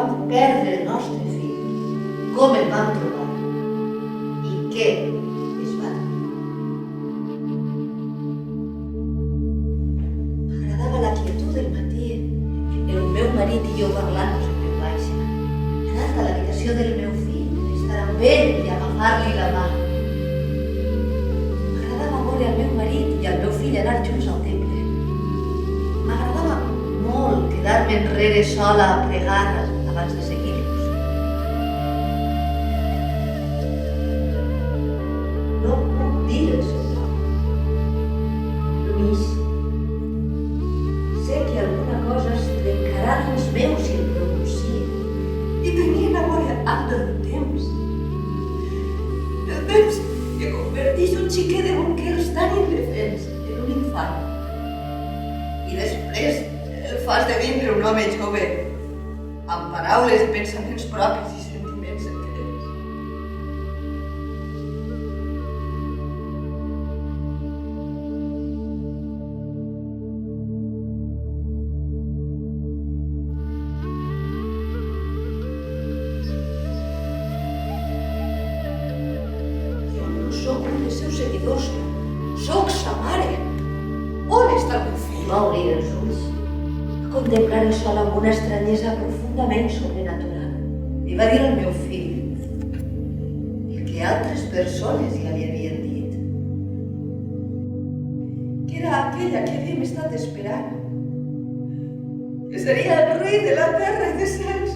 vam perdre el nostre fill, com el vam trobar i què es va dir. M'agradava la quietud del matí, el meu marit i jo parlant-nos en veu baixa, anant a l'habitació del meu fill, estar amb ell i agafar-li la mà. M'agradava veure al meu marit i al meu fill anar junts al temple. M'agradava molt quedar-me enrere sola a pregar abans de seguir-los. No puc dir el seu nom. Lluís. Sé que alguna cosa es trencarà dins meu si el pronuncie. I tenien a veure amb el temps. El temps que converteix un xiquet de Bunquers tan indefens en un infant. I després el fa esdevindre un home jove, amb paraules i pensaments propis i sentiments secrets. Jo no sóc un dels seus seguidors, sóc sa mare. On està el meu fill? Va obrir els ulls, va contemplar el sol amb una estranyesa profundament sobrenatural. Li va dir al meu fill el que altres persones ja li havien dit. Que era aquella que havíem estat esperant. Que seria el rei de la terra i de cels.